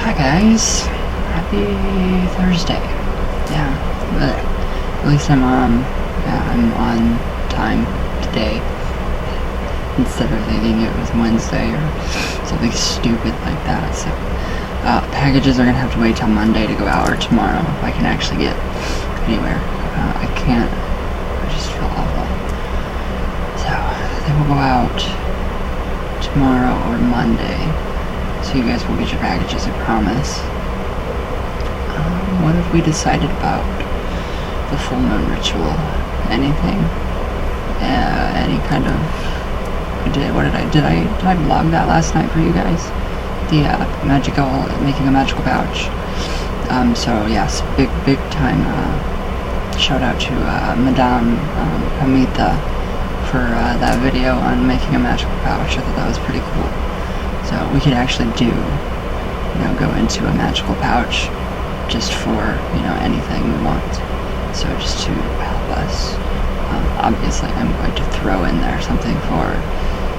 Hi guys, happy Thursday. Yeah, but at least I'm on time today instead of thinking it was Wednesday or something stupid like that. So packages are gonna have to wait till Monday to go out, or tomorrow if I can actually get anywhere. I can't. I just feel awful. So they will go out tomorrow or Monday. So you guys will get your packages, I promise. What have we decided about the full moon ritual? Anything? Any kind of... Did I vlog that last night for you guys? The making a magical pouch. So yes, big time shout out to Madame Amita for that video on making a magical pouch. I thought that was pretty cool. So we could actually go into a magical pouch just for, anything we want. So just to help us. Obviously I'm going to throw in there something for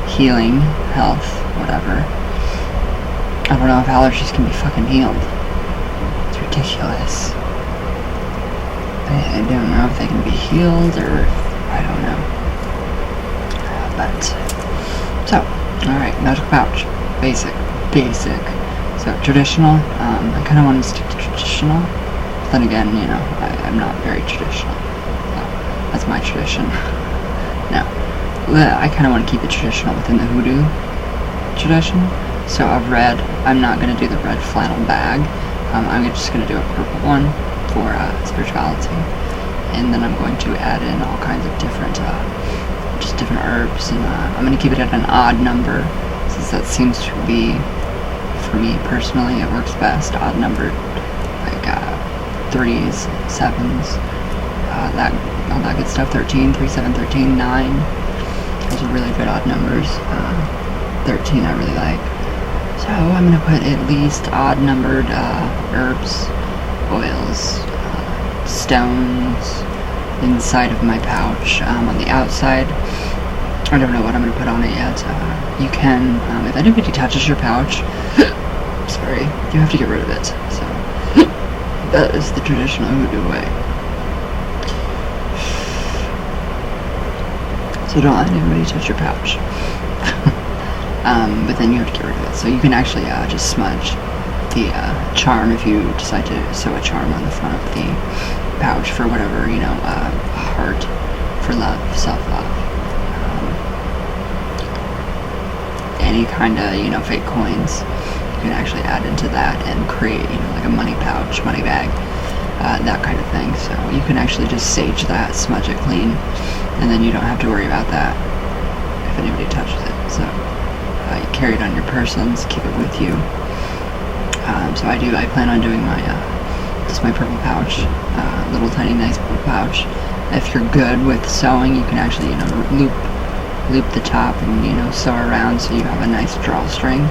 healing, health, whatever. I don't know if allergies can be fucking healed. It's ridiculous. I don't know if they can be healed or I don't know. But so, alright, magical pouch. Basic. So traditional, I kind of want to stick to traditional, but then again, I'm not very traditional, so that's my tradition. Now, I kind of want to keep it traditional within the hoodoo tradition, so of red, I'm not going to do the red flannel bag, I'm just going to do a purple one for spirituality, and then I'm going to add in all kinds of different, just different herbs, and I'm going to keep it at an odd number, since that seems to be, for me personally, it works best, odd numbered, like 3s, 7s, all that good stuff, 13, 3, 7, 13, 9, those are really good odd numbers, 13 I really like, so I'm going to put at least odd numbered herbs, oils, stones inside of my pouch. On the outside, I don't know what I'm going to put on it yet. You can, if anybody touches your pouch, sorry, you have to get rid of it. So, that is the traditional hoodoo way. So don't let anybody touch your pouch. But then you have to get rid of it. So you can actually just smudge the charm if you decide to sew a charm on the front of the pouch for whatever, heart for love, self-love. Any kind of, fake coins, you can actually add into that and create, like a money pouch, money bag, that kind of thing. So you can actually just sage that, smudge it clean, and then you don't have to worry about that if anybody touches it. So you carry it on your persons, keep it with you. So I plan on doing my, just my purple pouch, little tiny nice purple pouch. If you're good with sewing, you can actually, loop the top and sew around so you have a nice drawstring.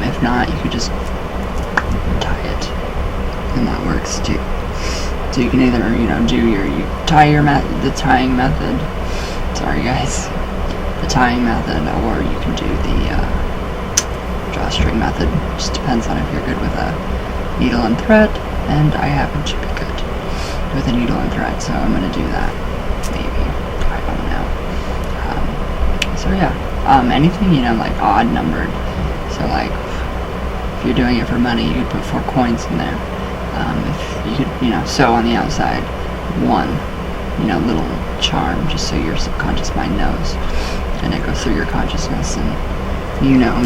If not, you could just tie it, and that works too. So you can either do the tying method. Sorry guys, the tying method, or you can do the drawstring method. Just depends on if you're good with a needle and thread, and I happen to be good with a needle and thread, so I'm gonna do that. Maybe, I don't know. So yeah, anything, like odd numbered. So like, if you're doing it for money, you could put 4 coins in there. If you could, sew on the outside 1, little charm, just so your subconscious mind knows. And it goes through your consciousness, and you know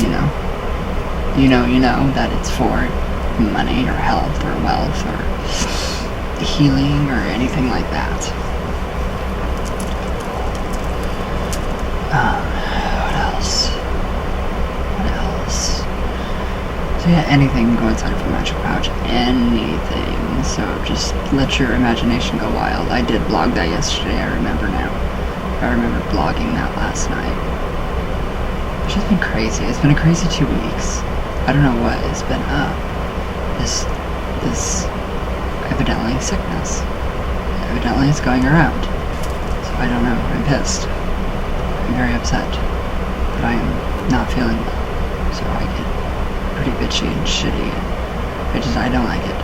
that it's for money or health or wealth or healing or anything like that. What else? So yeah, anything can go inside of a magical pouch. Anything. So just let your imagination go wild. I did blog that yesterday, I remember now. I remember blogging that last night. It's just been crazy. It's been a crazy 2 weeks. I don't know what has been up. This evidently sickness. Evidently it's going around. So I don't know. I'm pissed. I'm very upset. But I am not feeling well. So I get pretty bitchy and shitty and I don't like it.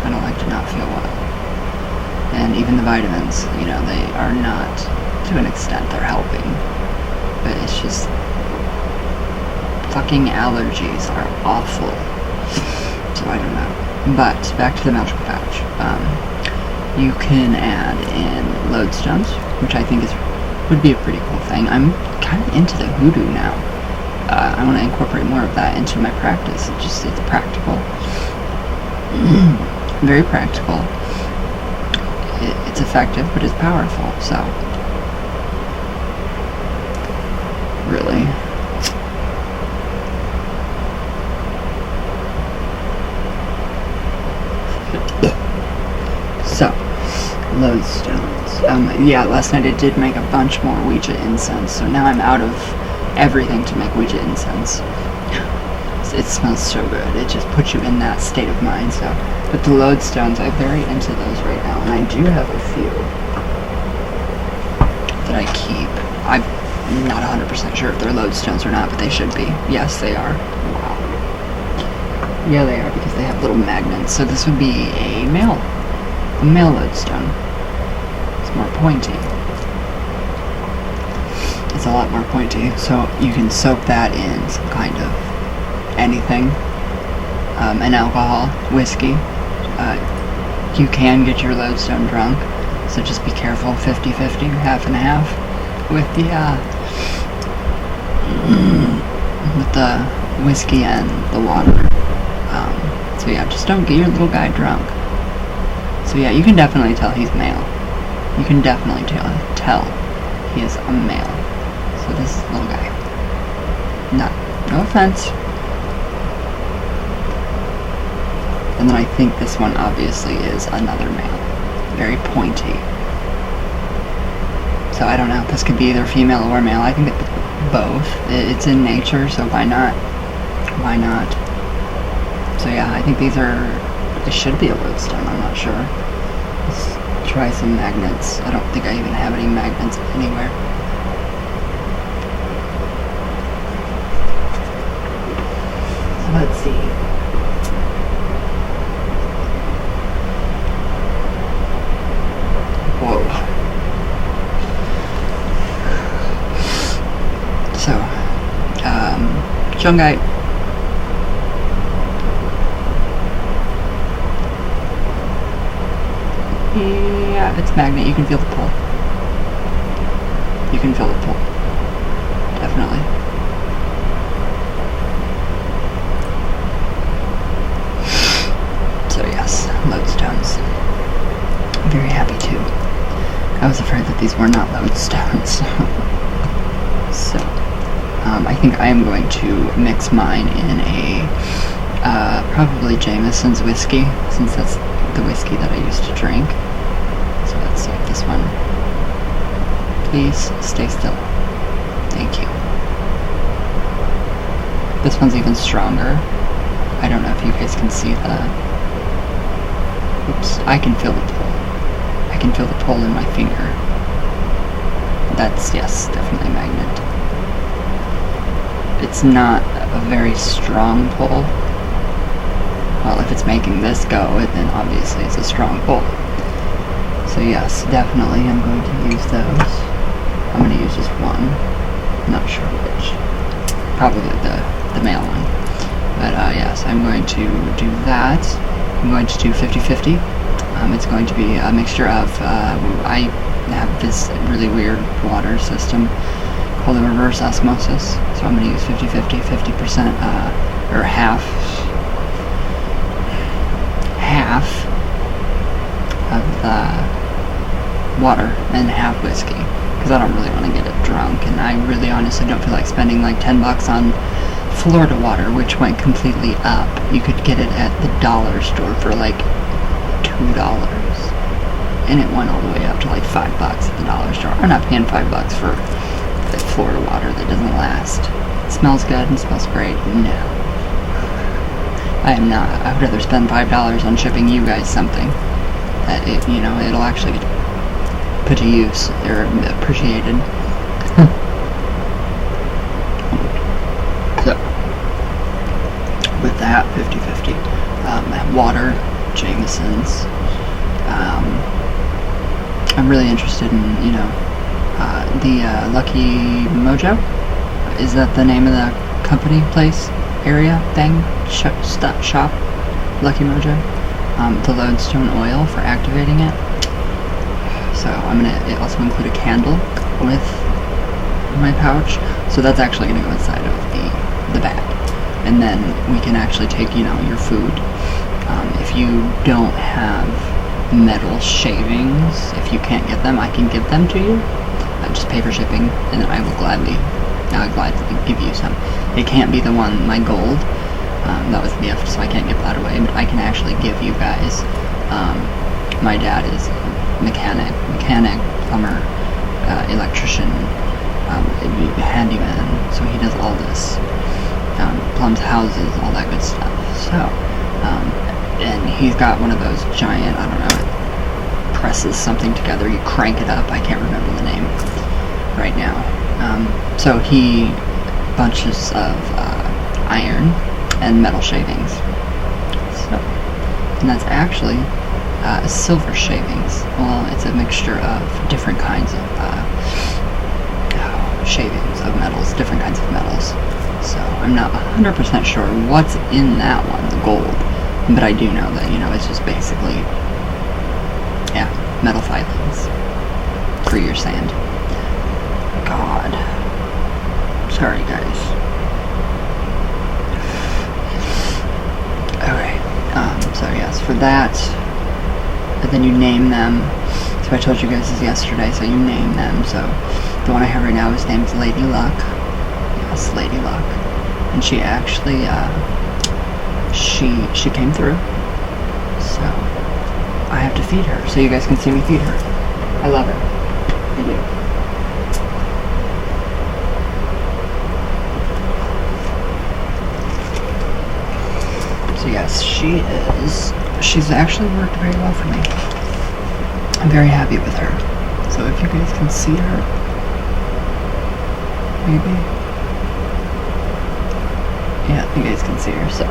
I don't like to not feel well. And even the vitamins, you know, they are not, to an extent, they're helping. But it's just, fucking allergies are awful. So I don't know. But, back to the magical pouch. You can add in lodestones, which I think would be a pretty cool thing. I'm kind of into the hoodoo now. I want to incorporate more of that into my practice. It's practical. Very practical. It's effective, but it's powerful, so. Really. So, lodestones. Yeah, last night I did make a bunch more Ouija incense, so now I'm out of everything to make Ouija incense. It smells so good. It just puts you in that state of mind. So, but the lodestones, I'm very into those right now, and I do have a few that I keep. I'm not 100% sure if they're lodestones or not, but they should be. Yes, they are. Wow. Yeah, they are, because they have little magnets. So this would be a male lodestone. It's more pointy. It's a lot more pointy, so you can soak that in some kind of anything, an alcohol, whiskey. You can get your lodestone drunk, so just be careful. 50-50, half and half, with the whiskey and the water. So yeah, just don't get your little guy drunk. So yeah, you can definitely tell he's male. You can definitely tell he is a male. So this little guy. No offense. And then I think this one obviously is another male. Very pointy. So I don't know. This could be either female or male. I think both. It's in nature, so why not? Why not? So yeah, I think it should be a lodestone. I'm not sure. Let's try some magnets. I don't think I even have any magnets anywhere. Let's see. Whoa. So, Shungite. Yeah, it's magnet. You can feel the pull. You can feel the pull. Definitely. So yes, lodestones. I'm very happy too. I was afraid that these were not lodestones. So, I think I am going to mix mine in a, probably Jameson's whiskey, since that's the whiskey that I used to drink. So let's save this one. Please stay still. Thank you. This one's even stronger. I don't know if you guys can see that. Oops, I can feel the pull. I can feel the pull in my finger. That's, yes, definitely magnet. It's not a very strong pull. Well, if it's making this go, then obviously it's a strong pull. So yes, definitely I'm going to use those. I'm going to use just one. I'm not sure which. Probably the male one. But yes, I'm going to do that. I'm going to do 50-50. It's going to be a mixture of, I have this really weird water system called the reverse osmosis. So I'm going to use 50-50, 50%, or half of the water and half whiskey. Because I don't really want to get it drunk, and I really honestly don't feel like spending like $10 on Florida water, which went completely up. You could get it at the dollar store for like $2, and it went all the way up to like $5 at the dollar store. I'm not paying $5 for the Florida water that doesn't last. It smells good and smells great. No, I am not. I would rather spend $5 on shipping you guys something that it'll actually get put to use or appreciated. So with that, that 50-50. Water, Jameson's. I'm really interested in, the Lucky Mojo. Is that the name of the company, place, area, thing, shop? Lucky Mojo. The lodestone oil for activating it. So I'm gonna also include a candle with my pouch. So that's actually gonna go inside of the bag, and then we can actually take, your food. If you don't have metal shavings, if you can't get them, I can give them to you. Just pay for shipping, and then I will gladly give you some. It can't be the one, my gold. That was the gift, so I can't give that away. But I can actually give you guys. My dad is mechanic, plumber, electrician, handyman. So he does all this, plums houses, all that good stuff. So, and he's got one of those giant, I don't know, it presses something together. You crank it up. I can't remember the name right now. So he bunches of iron and metal shavings. So, and that's actually silver shavings. Well, it's a mixture of different kinds of shavings of metals, different kinds of metals. So I'm not 100% sure what's in that one, the gold, but I do know that, it's just basically, metal filings for your sand. God. Sorry, guys. Okay. So yes, for that, and then you name them. So I told you guys this yesterday, so you name them. So the one I have right now is named Lady Luck. Yes, Lady Luck. And she actually, she came through. So I have to feed her, so you guys can see me feed her. I love her. I do. So yes, she's actually worked very well for me. I'm very happy with her. So if you guys can see her, maybe. Yeah, you guys can see her, so.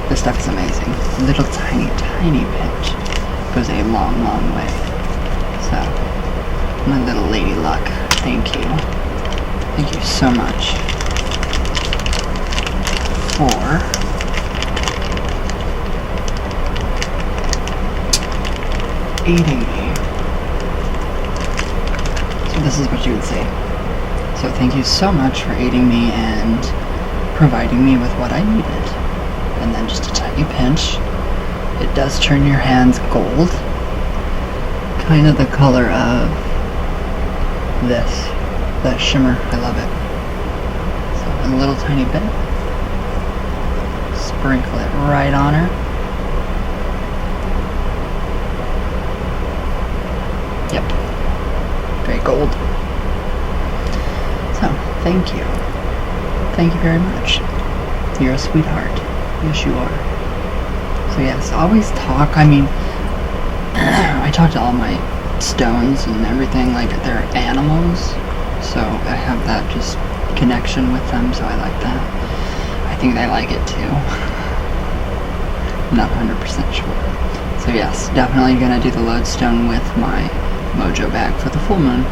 This stuff is amazing. A little tiny pinch goes a long, long way. So, my little Lady Luck, thank you. Thank you so much for aiding me. So this is what you would say. So thank you so much for aiding me and providing me with what I needed. And then just a tiny pinch. It does turn your hands gold. Kind of the color of this. That shimmer. I love it. So a little tiny bit. Sprinkle it right on her. Yep. Very gold. So, thank you. Thank you very much. You're a sweetheart. Yes, you are. So yes, always talk. I mean, I talk to all my stones and everything like they're animals. So I have that just connection with them, so I like that. I think they like it too. I'm not 100% sure. So yes, definitely gonna do the lodestone with my mojo bag for the full moon.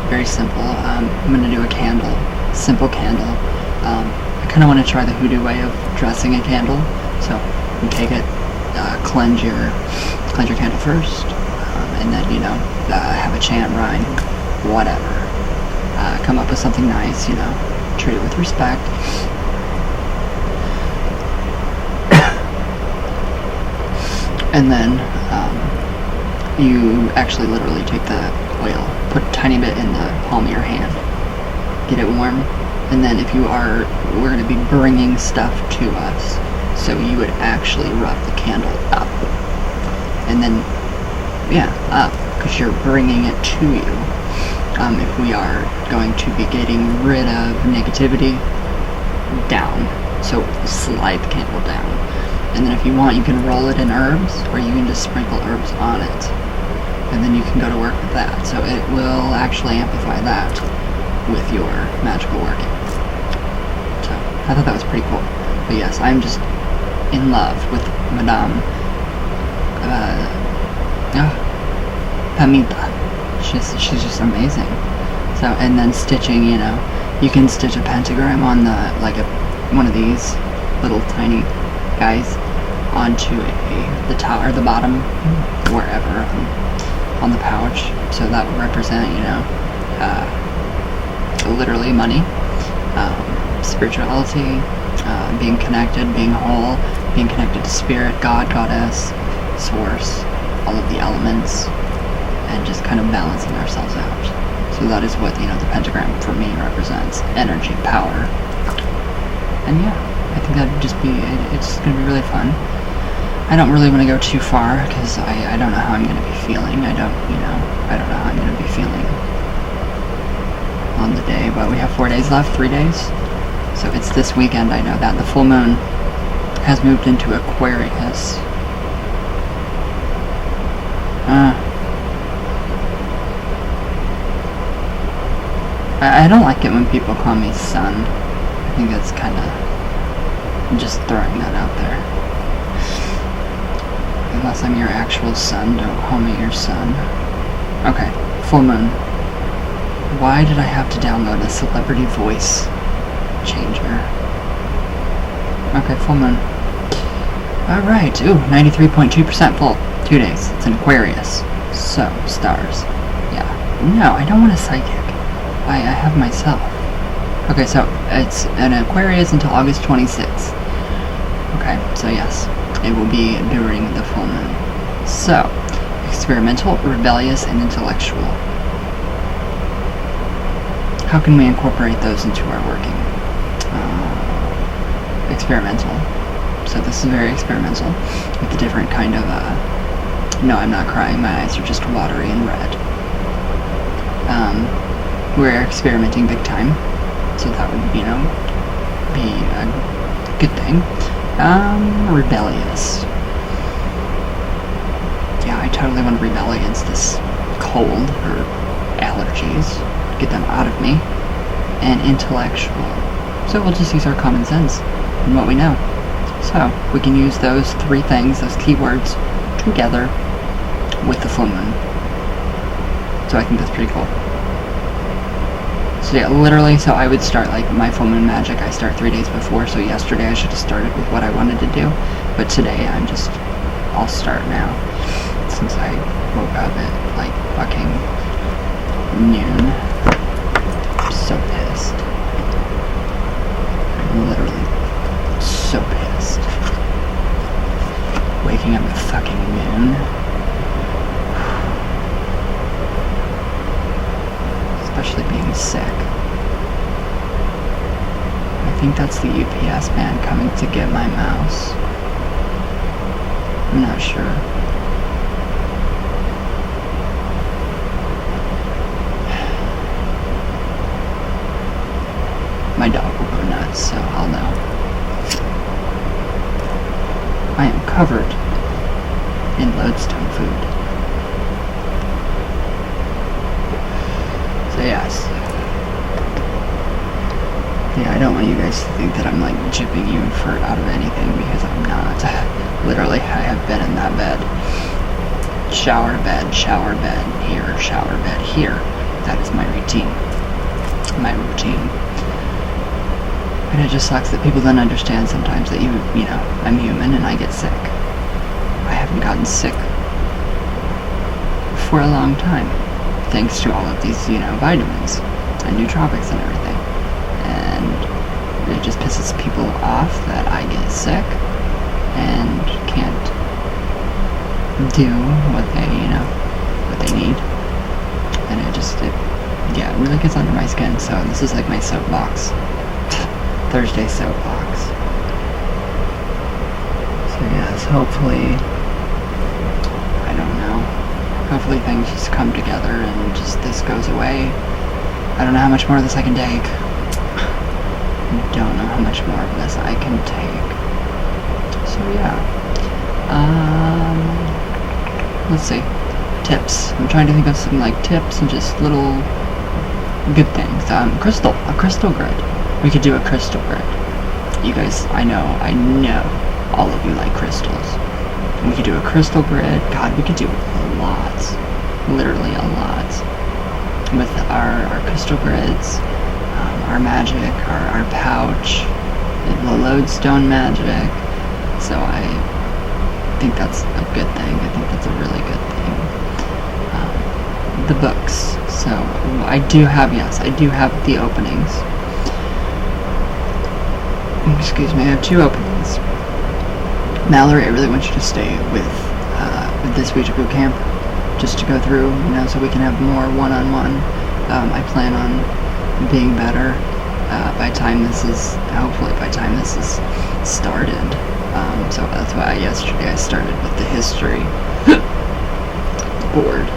Very simple. I'm gonna do a candle, simple candle. I kind of want to try the hoodoo way of dressing a candle. So you take it, cleanse your candle first, and then have a chant, rhyme, whatever. Come up with something nice, treat it with respect. And then you actually literally take the oil, put a tiny bit in the palm of your hand, get it warm, and then we're going to be bringing stuff to us, so you would actually rub the candle up, and then, up, because you're bringing it to you. If we are going to be getting rid of negativity, down, so slide the candle down. And then if you want, you can roll it in herbs, or you can just sprinkle herbs on it. And then you can go to work with that. So it will actually amplify that with your magical working. So I thought that was pretty cool. But yes, I'm just in love with Madame Pamita. She's just amazing. So, and then stitching, you know, you can stitch a pentagram on one of these little tiny guys onto the top or the bottom, wherever on the pouch. So that would represent, you know, literally money, spirituality, being connected, being whole, being connected to spirit, God, goddess, source, all of the elements, and just kind of balancing ourselves out. So that is what, you know, the pentagram for me represents: energy, power. And yeah, I think that'd just be, it's going to be really fun. I don't really want to go too far because I don't know how I'm going to be feeling. I don't know how I'm going to be feeling on the day, but we have 4 days left, 3 days. So it's this weekend. I know that the full moon has moved into Aquarius. I don't like it when people call me son. I think that's kind of just throwing that out there. Unless I'm your actual son, don't call me your son. Okay, full moon. Why did I have to download a celebrity voice changer? Okay, full moon. Alright, ooh, 93.2% full. 2 days. It's an Aquarius. So, stars. Yeah. No, I don't want a psychic. I have myself. Okay, so it's an Aquarius until August 26th. Okay, so yes, it will be during the full moon. So, experimental, rebellious, and intellectual. How can we incorporate those into our working? Experimental. So this is very experimental, with a different kind of, no, I'm not crying, my eyes are just watery and red. We're experimenting big time, so that would, you know, be a good thing. Rebellious. Yeah, I totally want to rebel against this cold or allergies, get them out of me. And intellectual. So we'll just use our common sense and what we know. So we can use those 3 things, those keywords, together with the full moon. So I think that's pretty cool. So yeah, literally, so I would start, like, my full moon magic, I start 3 days before, so yesterday I should have started with what I wanted to do, but today I'll start now, since I woke up at, like, fucking noon. I'm so pissed. I'm literally so pissed. Waking up at fucking noon. Especially being sick. I think that's the UPS man coming to get my mouse. I'm not sure. My dog will go nuts, so I'll know. I am covered in lodestone food. So yes. Yeah, I don't want you guys to think that I'm like jipping you for out of anything, because I'm not. Literally, I have been in that bed. Shower bed here, shower bed here. That is my routine. My routine. And it just sucks that people don't understand sometimes that you know, I'm human and I get sick. I haven't gotten sick for a long time, thanks to all of these, you know, vitamins and nootropics and everything. And it just pisses people off that I get sick and can't do what they, you know, what they need. And it really gets under my skin. So this is like my soapbox. Thursday soapbox. So yes, hopefully, I don't know, hopefully things just come together and just this goes away. I don't know how much more of this I can take. I don't know how much more of this I can take. So yeah. Let's see. Tips. I'm trying to think of some like tips and just little good things. A crystal grid. We could do a crystal grid. You guys, I know all of you like crystals. We could do a crystal grid. God, we could do a lot. Literally a lot. With our crystal grids, our magic, our pouch, the lodestone magic. So I think that's a good thing. I think that's a really good thing. The books. So I do have the openings. Excuse me, I have 2 openings. Mallory, I really want you to stay with this Ouija boot camp, just to go through, so we can have more one-on-one. I plan on being better hopefully by time this is started. So that's why yesterday I started with the history board.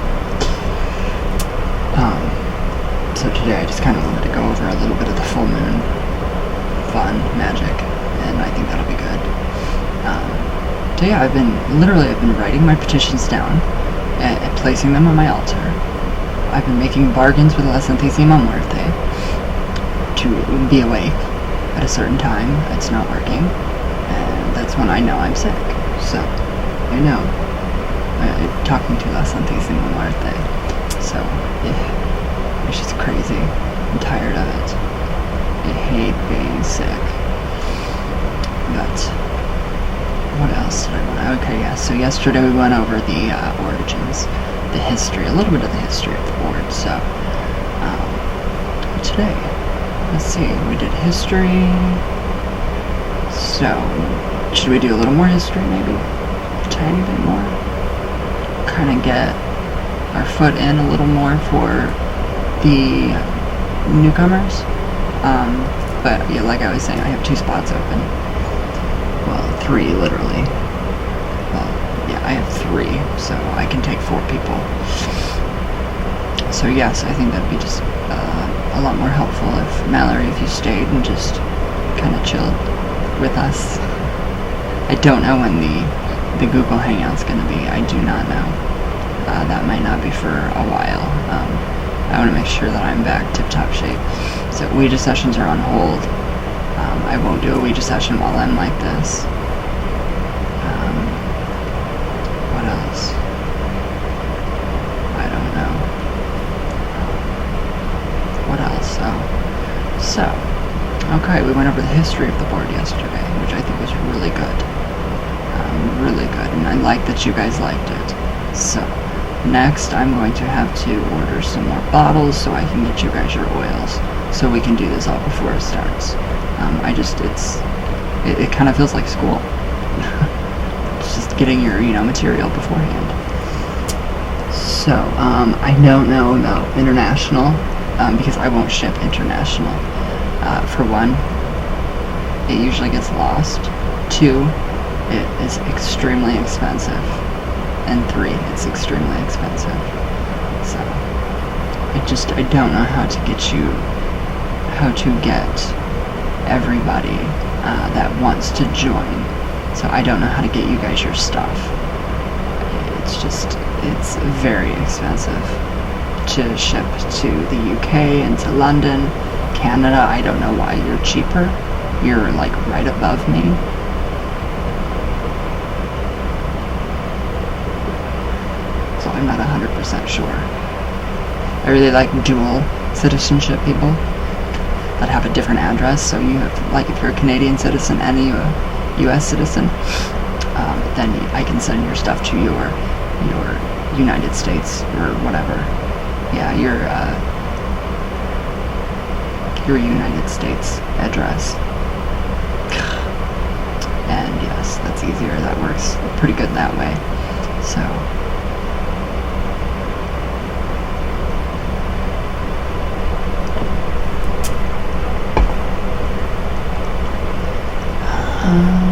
So today I just kind of wanted to go over a little bit of the full moon fun magic, and I think that'll be good. So yeah, I've been writing my petitions down and placing them on my altar. I've been making bargains with La Santísima Muerte to be awake at a certain time. It's not working, and that's when I know I'm sick. So I know talking to La Santísima Muerte. So it's just crazy. I'm tired of it. I hate being sick. But what else did I want? Okay, yeah. So yesterday we went over the origins, the history, a little bit of the history of the board. So today, let's see. We did history. So should we do a little more history, maybe? A tiny bit more. Kind of get our foot in a little more for the newcomers. But yeah, like I was saying, I have 2 spots open. Well, 3 literally. Well, yeah, I have 3, so I can take 4 people. So yes, I think that'd be just a lot more helpful if Mallory, if you stayed and just kind of chilled with us. I don't know when the Google Hangout's gonna be. I do not know. That might not be for a while. I want to make sure that I'm back tip-top shape. So Ouija sessions are on hold. I won't do a Ouija session while I'm like this. What else? I don't know. What else? So, okay, we went over the history of the board yesterday, which I think was really good. Really good, and I like that you guys liked it. So, next, I'm going to have to order some more bottles so I can get you guys your oils, so we can do this all before it starts. It kind of feels like school. It's just getting your, material beforehand. So, I don't know about international, because I won't ship international. For 1, it usually gets lost. 2, it is extremely expensive. And 3, it's extremely expensive. So I don't know how to get everybody that wants to join. So I don't know how to get you guys your stuff. It's very expensive to ship to the UK and to London. Canada, I don't know why you're cheaper. You're like right above me. I'm not 100% sure. I really like dual citizenship people that have a different address. So you have, like, if you're a Canadian citizen and a U.S. citizen, then I can send your stuff to your United States or whatever. Yeah, your United States address. And yes, that's easier. That works pretty good that way. So.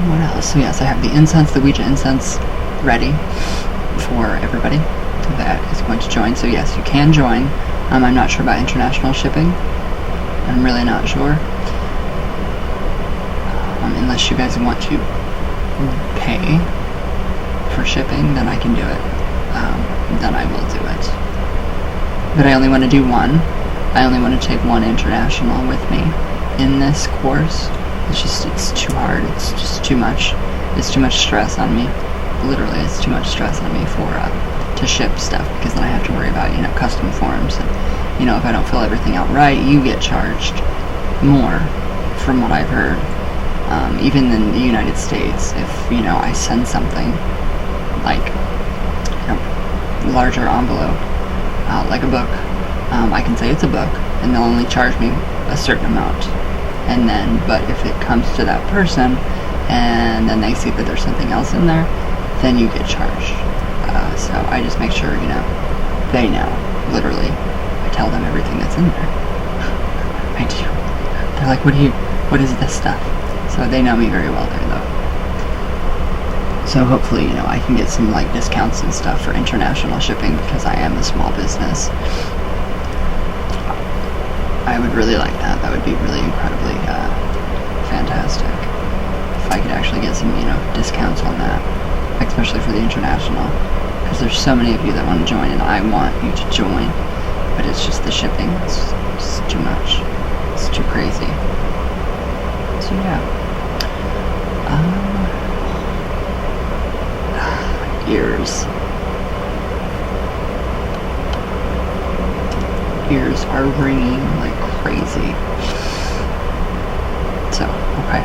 What else? So yes, I have the incense, the Ouija incense, ready for everybody that is going to join. So yes, you can join. I'm not sure about international shipping. I'm really not sure. Unless you guys want to pay for shipping, then I can do it. Then I will do it. But I only want to do 1. I only want to take 1 international with me in this course. It's too hard. It's just too much. It's too much stress on me. Literally, it's too much stress on me for to ship stuff, because then I have to worry about, custom forms, and if I don't fill everything out right, you get charged more, from what I've heard. Even in the United States, if I send something like larger envelope, like a book, I can say it's a book, and they'll only charge me a certain amount. And then, but if it comes to that person, and then they see that there's something else in there, then you get charged. So I just make sure, they know, literally. I tell them everything that's in there. I do. They're like, what is this stuff? So they know me very well there, though. So hopefully, I can get some, discounts and stuff for international shipping, because I am a small business. I would really like that. That would be really incredibly fantastic. If I could actually get some, discounts on that, especially for the international, because there's so many of you that want to join, and I want you to join, but it's just the shipping. It's too much. It's too crazy. So yeah. Ears. Ears are ringing like crazy. So, okay.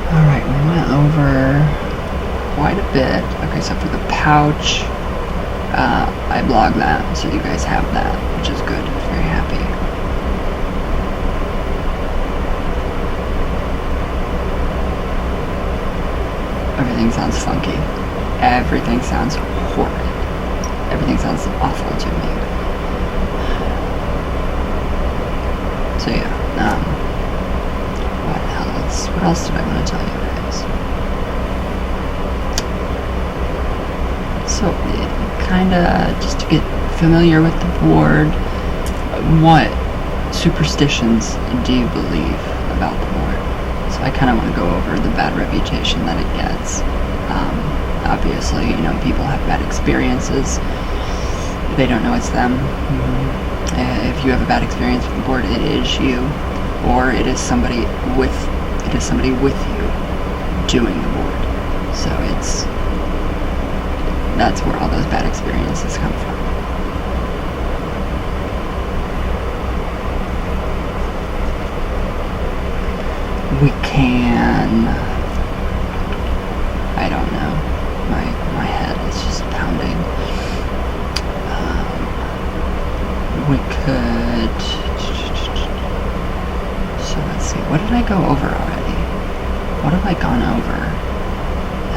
Alright, we went over quite a bit. Okay, so for the pouch, I blog that, so you guys have that, which is good. Very happy. Everything sounds funky. Everything sounds horrid. Everything sounds awful to me. So yeah, what else did I want to tell you guys? So, kinda, just to get familiar with the board, what superstitions do you believe about the board? So I kind of want to go over the bad reputation that it gets. Obviously, people have bad experiences. They don't know it's them. If you have a bad experience with the board, it is you, or it is somebody with you doing the board. So that's where all those bad experiences come from. We can, I don't know, my head is just pounding. We could, so let's see, what did I go over already? What have I gone over?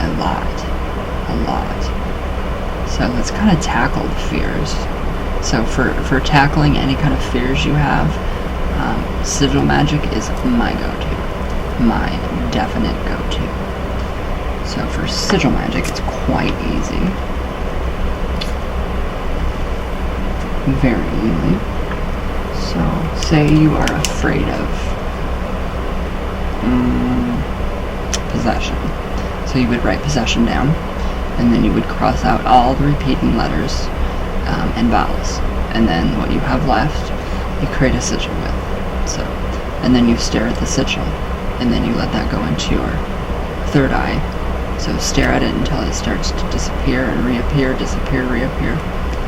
A lot. So let's kind of tackle the fears. So for tackling any kind of fears you have, sigil magic is my go-to. My definite go-to. So for sigil magic, it's quite easy. Very easy. So, say you are afraid of possession. So you would write possession down, and then you would cross out all the repeating letters and vowels. And then what you have left, you create a sigil with. So, and then you stare at the sigil, and then you let that go into your third eye. So stare at it until it starts to disappear and reappear, disappear, reappear.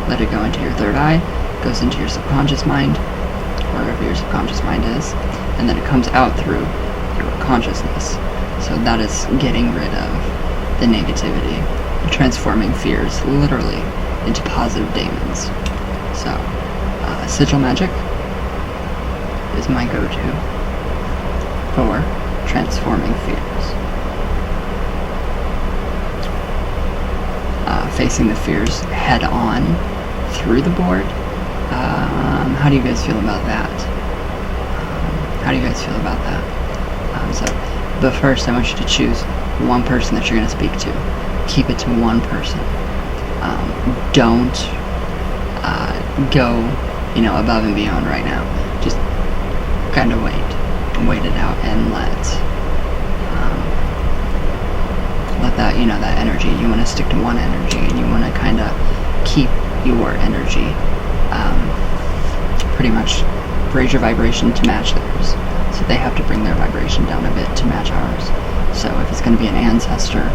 Let it go into your third eye, goes into your subconscious mind, wherever your subconscious mind is, and then it comes out through your consciousness. So that is getting rid of the negativity, transforming fears literally into positive daemons. So, sigil magic is my go-to for transforming fears. Facing the fears head on through the board. How do you guys feel about that? So, but first I want you to choose one person that you're going to speak to. Keep it to one person. Don't go, above and beyond right now. Just kind of wait it out, and let that, that energy. You want to stick to one energy, and you want to kind of keep your energy, pretty much raise your vibration to match theirs. So So they have to bring their vibration down a bit to match ours. So if it's going to be an ancestor,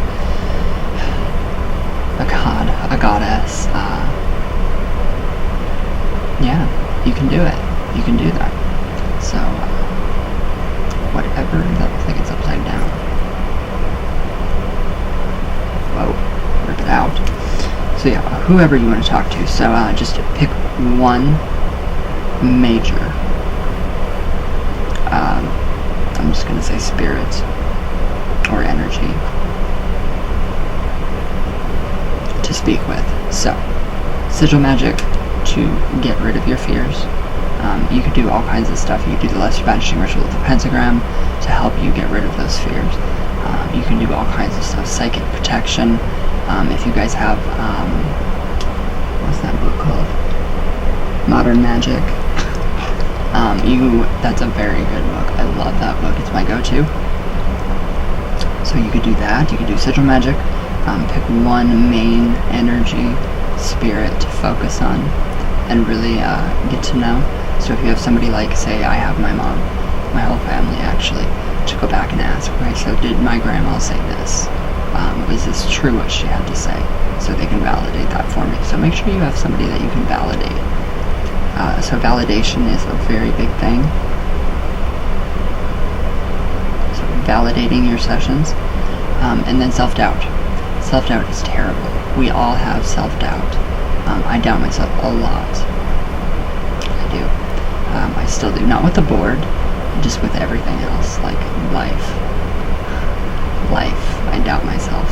a god, a goddess, yeah, you can do it. You can do that. So, whatever, that looks like it's upside down. Whoa, rip it out. So yeah, whoever you want to talk to. So just pick one major, I'm just going to say spirit or energy to speak with. So, sigil magic to get rid of your fears. You could do all kinds of stuff. You could do the lesser banishing ritual with the pentagram to help you get rid of those fears. You can do all kinds of stuff. Psychic protection. If you guys have, what's that book called? Modern Magic. That's a very good book. I love that book. It's my go-to. So you could do that. You could do sigil magic. Pick one main energy, spirit to focus on and really get to know. So if you have somebody like, say, I have my mom, my whole family actually, to go back and ask, right, so did my grandma say this? Was this true what she had to say? So they can validate that for me. So make sure you have somebody that you can validate. So validation is a very big thing. So validating your sessions. And then self-doubt. Self-doubt is terrible. We all have self-doubt. I doubt myself a lot. I do. I still do. Not with the board, just with everything else, like life. I doubt myself.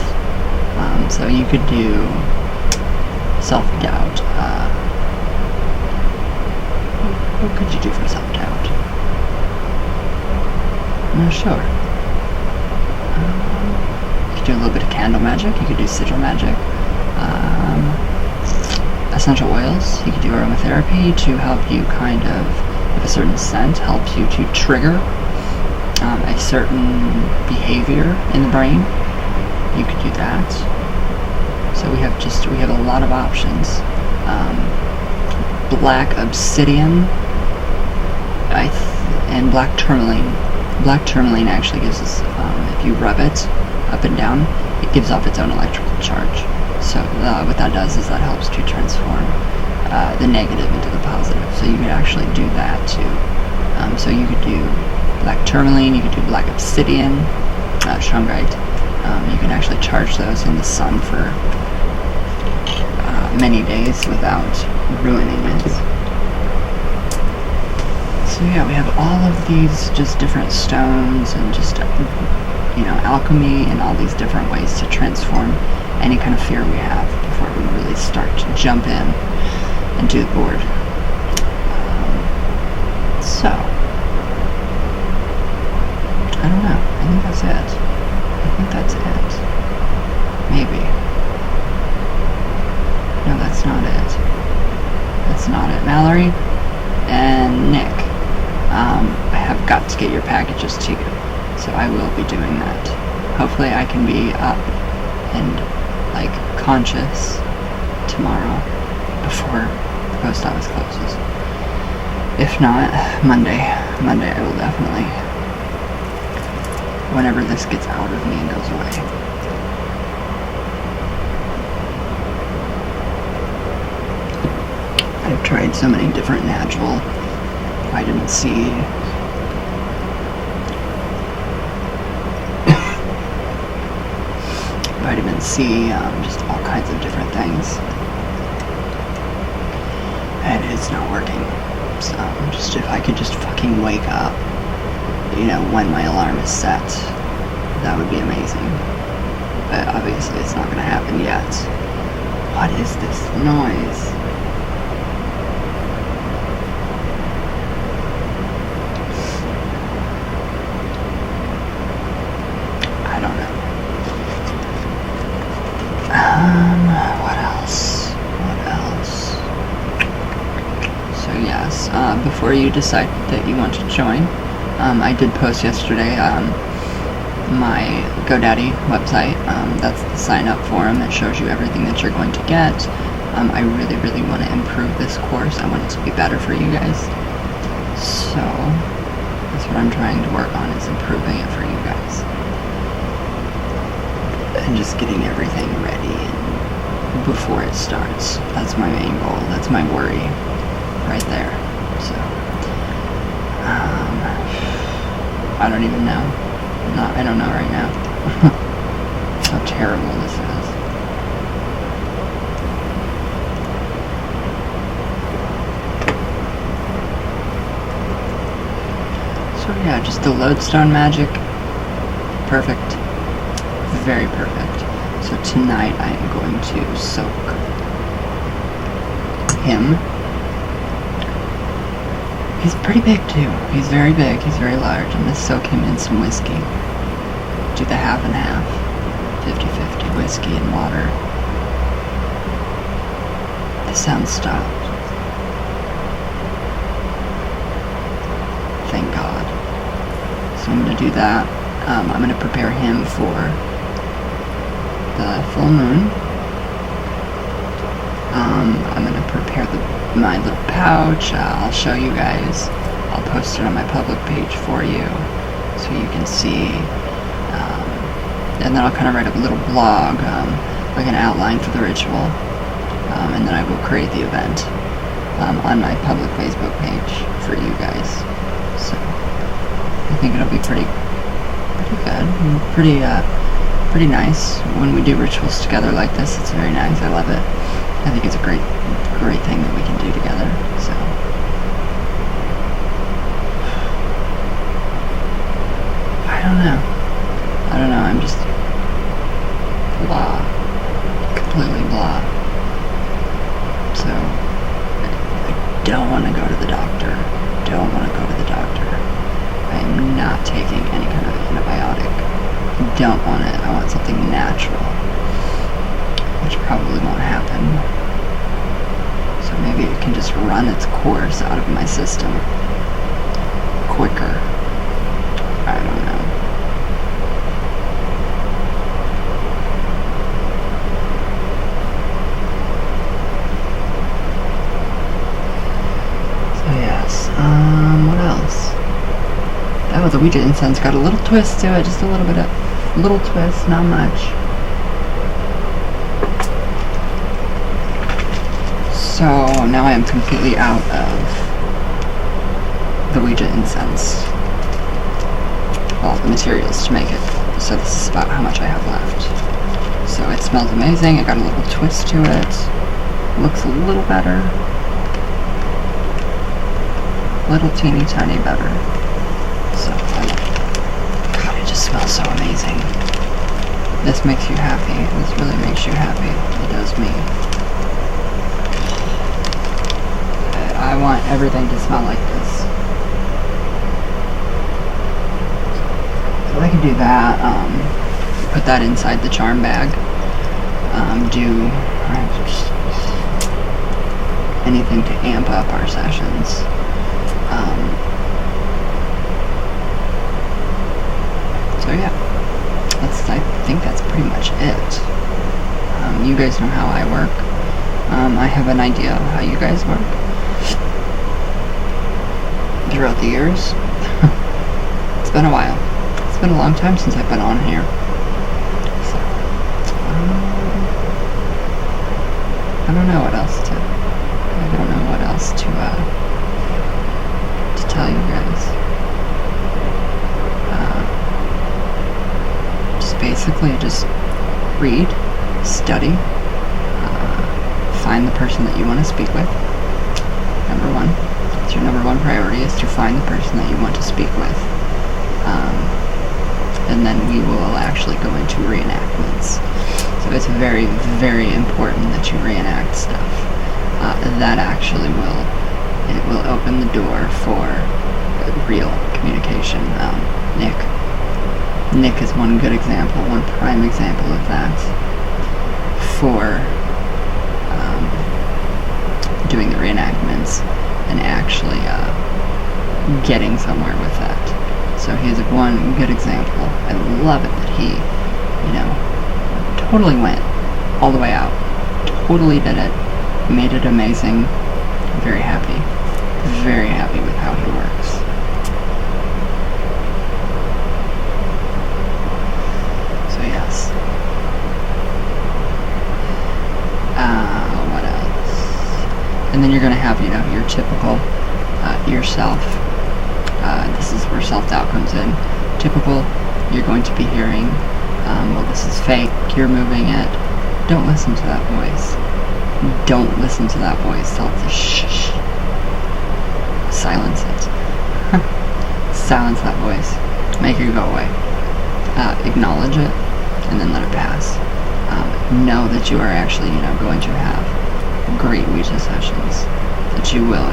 So you could do self-doubt. What could you do for self-doubt? I'm not sure. You could do a little bit of candle magic. You could do sigil magic. Essential oils. You could do aromatherapy to help you kind of, if a certain scent helps you to trigger a certain behavior in the brain. You could do that. So we have a lot of options. Black obsidian and black tourmaline. Black tourmaline actually gives us, if you rub it up and down, it gives off its own electrical charge. So what that does is that helps to transform the negative into the positive. So you could actually do that too. So you could do black tourmaline, you could do black obsidian, shungite. You can actually charge those in the sun for many days without ruining it. So yeah, we have all of these just different stones and just, alchemy and all these different ways to transform any kind of fear we have before we really start to jump in and do the board. So, I don't know. I think that's it. Maybe. No, that's not it. That's not it. Mallory and Nick, I have got to get your packages to you. So I will be doing that. Hopefully I can be up and conscious tomorrow before the post office closes. If not, Monday I will definitely, whenever this gets out of me and goes away. I've tried so many different natural vitamin C, just all kinds of different things, and it's not working. So just if I could just fucking wake up, when my alarm is set, that would be amazing. But obviously it's not going to happen yet. What is this noise? I don't know. What else? So yes, before you decide that you want to join, I did post yesterday my GoDaddy website. That's the sign up form that shows you everything that you're going to get. I really, really want to improve this course. I want it to be better for you guys. So, That's what I'm trying to work on, is improving it for you guys. And just getting everything ready and before it starts. That's my main goal. That's my worry right there. So, I don't even know. I don't know right now. How terrible this is. So yeah, just the lodestone magic. Perfect. Very perfect. So tonight I am going to soak him. He's pretty big too. He's very big. He's very large. I'm going to soak him in some whiskey. Do the half and half. 50-50 whiskey and water. The sound stopped. Thank God. So I'm going to do that. I'm going to prepare him for the full moon. I'm going to prepare my little pouch. I'll show you guys. I'll post it on my public page for you so you can see. And then I'll kind of write up a little blog, like an outline for the ritual. And then I will create the event on my public Facebook page for you guys. So I think it'll be pretty good, and pretty nice when we do rituals together like this. It's very nice. I love it. I think it's a great thing that we can do together. So I don't know. I'm just blah, completely blah. So I don't want to go to the doctor. I am not taking any kind of antibiotic. I don't want it. I want something natural, which probably won't happen. So maybe it can just run its course out of my system quicker. I don't know. So yes, what else? That was the Ouija incense. Got a little twist to it, just a little twist, not much. So now I am completely out of the Ouija incense. Well, the materials to make it. So this is about how much I have left. So it smells amazing. It got a little twist to it. Looks a little better. Little teeny tiny better. So I love it. God, it just smells so amazing. This makes you happy. This really makes you happy. It does me. I want everything to smell like this. So I can do that. Put that inside the charm bag. Do just anything to amp up our sessions. So yeah, I think that's pretty much it. You guys know how I work. I have an idea of how you guys work throughout the years. It's been a while. It's been a long time since I've been on here. So, I don't know what else to tell you guys. Just read, study, find the person that you want to speak with. Number one. It's your number one priority, is to find the person that you want to speak with. And then we will actually go into reenactments. So it's very, very important that you reenact stuff. That actually will open the door for real communication. Nick is one good example, one prime example of that, for doing the reenactments and actually getting somewhere with that. So he's one good example. I love it that he, totally went all the way out, totally did it, made it amazing. I'm very happy with how he works. And then you're going to have, your typical yourself. This is where self-doubt comes in. Typical, you're going to be hearing, well, this is fake, you're moving it. Don't listen to that voice. Don't listen to that voice. Tell it to shh. Silence it. Silence that voice. Make it go away. Acknowledge it, and then let it pass. Know that you are actually, going to have great Ouija sessions. That you will,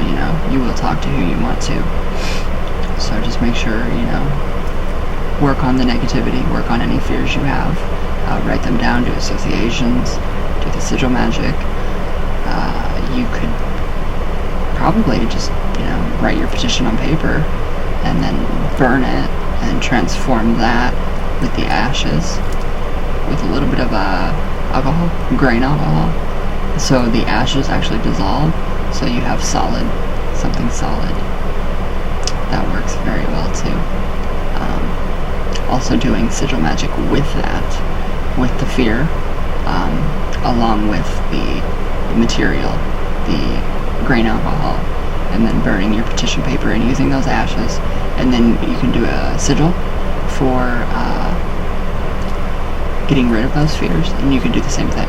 you will talk to who you want to. So just make sure, work on the negativity, work on any fears you have. Write them down, do associations, do the sigil magic. You could probably just, write your petition on paper and then burn it and transform that with the ashes with a little bit of alcohol, grain alcohol. So the ashes actually dissolve, so you have solid, something solid. That works very well too. Also doing sigil magic with that, with the fear, along with the material, the grain alcohol, and then burning your petition paper and using those ashes. And then you can do a sigil for getting rid of those fears, and you can do the same thing.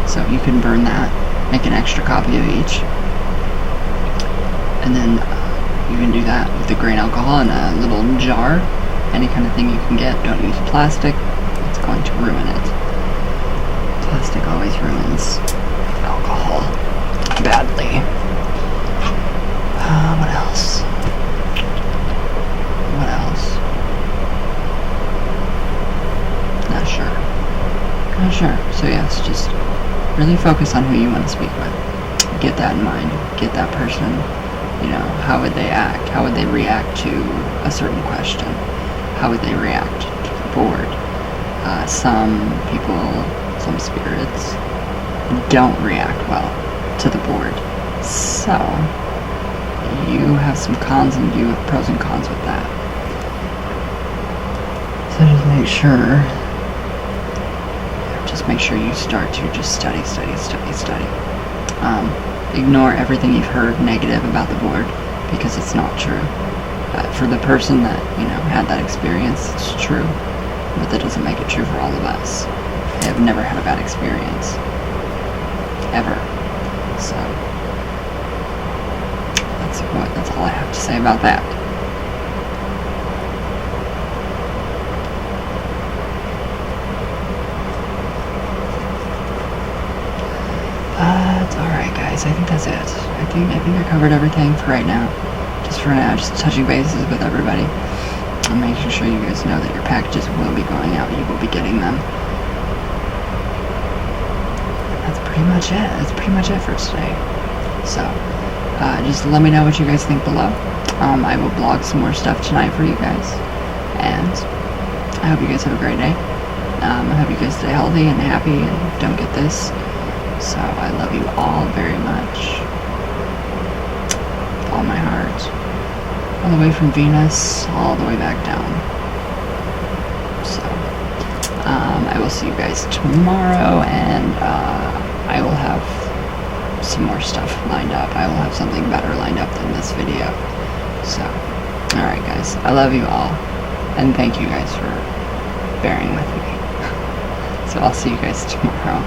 So you can burn that, make an extra copy of each, and then you can do that with the grain alcohol in a little jar. Any kind of thing you can get. Don't use plastic. It's going to ruin it. Plastic always ruins alcohol badly. What else? What else? Not sure. Not sure. So yes, just really focus on who you want to speak with. Get that in mind. Get that person. How would they act? How would they react to a certain question? How would they react to the board? Some people, some spirits don't react well to the board. So you have some cons and you have pros and cons with that. So just make sure you start to just study. Ignore everything you've heard negative about the board, because it's not true. For the person that, had that experience, it's true. But that doesn't make it true for all of us. I have never had a bad experience. Ever. So, that's all I have to say about that. It's alright, guys. I think that's it. I think I covered everything for right now. Just for now, just touching bases with everybody. And making sure you guys know that your packages will be going out. You will be getting them. That's pretty much it. That's pretty much it for today. So, just let me know what you guys think below. I will blog some more stuff tonight for you guys. And I hope you guys have a great day. I hope you guys stay healthy and happy and don't get this. So I love you all very much. With all my heart. All the way from Venus, all the way back down. So, I will see you guys tomorrow, and I will have some more stuff lined up. I will have something better lined up than this video. So, alright guys, I love you all, and thank you guys for bearing with me. So I'll see you guys tomorrow.